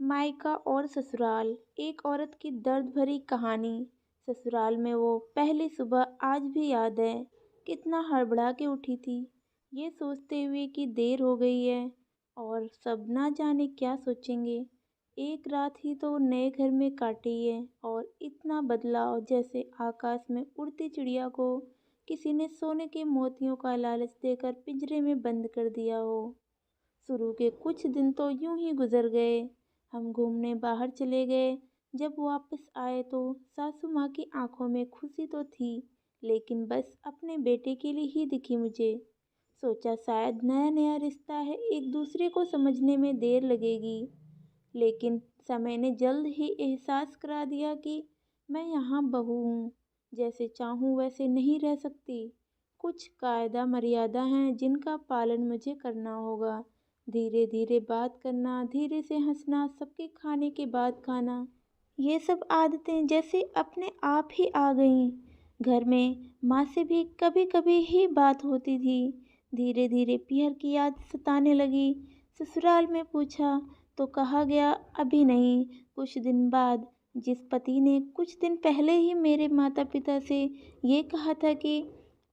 मायका और ससुराल, एक औरत की दर्द भरी कहानी। ससुराल में वो पहली सुबह आज भी याद है। कितना हड़बड़ा के उठी थी, ये सोचते हुए कि देर हो गई है और सब ना जाने क्या सोचेंगे। एक रात ही तो नए घर में काटी है और इतना बदलाव, जैसे आकाश में उड़ती चिड़िया को किसी ने सोने के मोतियों का लालच देकर पिंजरे में बंद कर दिया हो। शुरू के कुछ दिन तो यूं ही गुजर गए। हम घूमने बाहर चले गए। जब वापस आए तो सासू माँ की आंखों में खुशी तो थी, लेकिन बस अपने बेटे के लिए ही दिखी मुझे। सोचा शायद नया नया रिश्ता है, एक दूसरे को समझने में देर लगेगी, लेकिन समय ने जल्द ही एहसास करा दिया कि मैं यहाँ बहू हूँ, जैसे चाहूँ वैसे नहीं रह सकती। कुछ कायदा मर्यादा हैं जिनका पालन मुझे करना होगा। धीरे धीरे बात करना, धीरे से हंसना, सबके खाने के बाद खाना, ये सब आदतें जैसे अपने आप ही आ गईं। घर में माँ से भी कभी कभी ही बात होती थी। धीरे धीरे पीहर की याद सताने लगी। ससुराल में पूछा तो कहा गया अभी नहीं, कुछ दिन बाद। जिस पति ने कुछ दिन पहले ही मेरे माता पिता से ये कहा था कि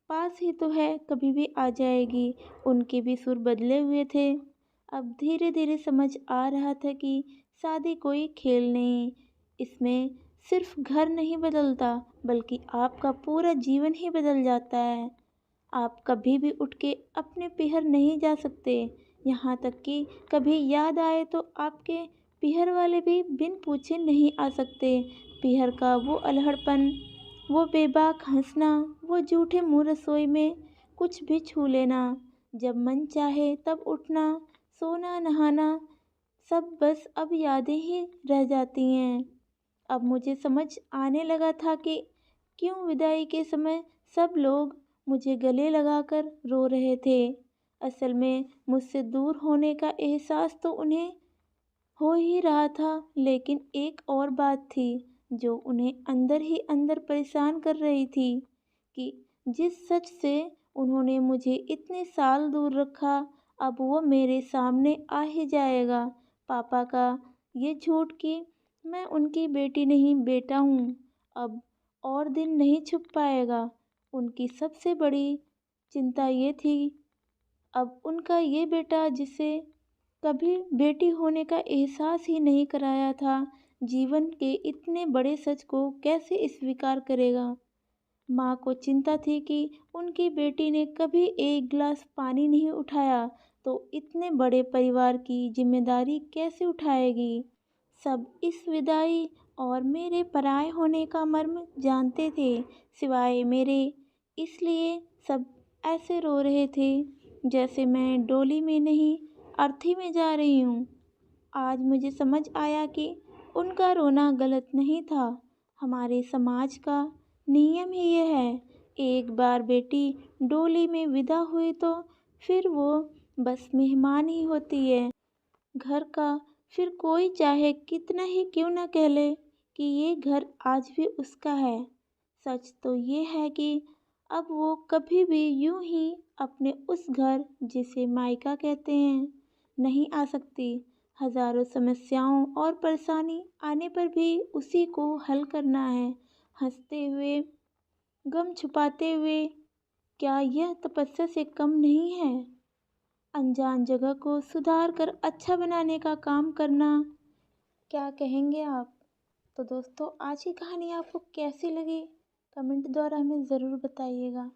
पास ही तो है, कभी भी आ जाएगी, उनके भी सुर बदले हुए थे। अब धीरे धीरे समझ आ रहा था कि शादी कोई खेल नहीं, इसमें सिर्फ घर नहीं बदलता, बल्कि आपका पूरा जीवन ही बदल जाता है। आप कभी भी उठ के अपने पीहर नहीं जा सकते, यहाँ तक कि कभी याद आए तो आपके पीहर वाले भी बिन पूछे नहीं आ सकते। पीहर का वो अल्हड़पन, वो बेबाक हंसना, वो झूठे मुँह रसोई में कुछ भी छू लेना, जब मन चाहे तब उठना, सोना नहाना, सब बस अब यादें ही रह जाती हैं। अब मुझे समझ आने लगा था कि क्यों विदाई के समय सब लोग मुझे गले लगाकर रो रहे थे। असल में मुझसे दूर होने का एहसास तो उन्हें हो ही रहा था, लेकिन एक और बात थी जो उन्हें अंदर ही अंदर परेशान कर रही थी कि जिस सच से उन्होंने मुझे इतने साल दूर रखा, अब वो मेरे सामने आ ही जाएगा। पापा का ये झूठ कि मैं उनकी बेटी नहीं बेटा हूँ, अब और दिन नहीं छुप पाएगा। उनकी सबसे बड़ी चिंता ये थी, अब उनका ये बेटा जिसे कभी बेटी होने का एहसास ही नहीं कराया था, जीवन के इतने बड़े सच को कैसे स्वीकार करेगा। माँ को चिंता थी कि उनकी बेटी ने कभी एक गिलास पानी नहीं उठाया, तो इतने बड़े परिवार की जिम्मेदारी कैसे उठाएगी। सब इस विदाई और मेरे पराये होने का मर्म जानते थे, सिवाय मेरे। इसलिए सब ऐसे रो रहे थे जैसे मैं डोली में नहीं, अर्थी में जा रही हूँ। आज मुझे समझ आया कि उनका रोना गलत नहीं था। हमारे समाज का नियम ही ये है, एक बार बेटी डोली में विदा हुई तो फिर वो बस मेहमान ही होती है घर का। फिर कोई चाहे कितना ही क्यों ना कह ले कि ये घर आज भी उसका है, सच तो ये है कि अब वो कभी भी यूं ही अपने उस घर, जिसे मायका कहते हैं, नहीं आ सकती। हजारों समस्याओं और परेशानी आने पर भी उसी को हल करना है, हंसते हुए, गम छुपाते हुए। क्या यह तपस्या से कम नहीं है? अनजान जगह को सुधार कर अच्छा बनाने का काम करना। क्या कहेंगे आप? तो दोस्तों, आज की कहानी आपको कैसी लगी? कमेंट द्वारा हमें ज़रूर बताइएगा।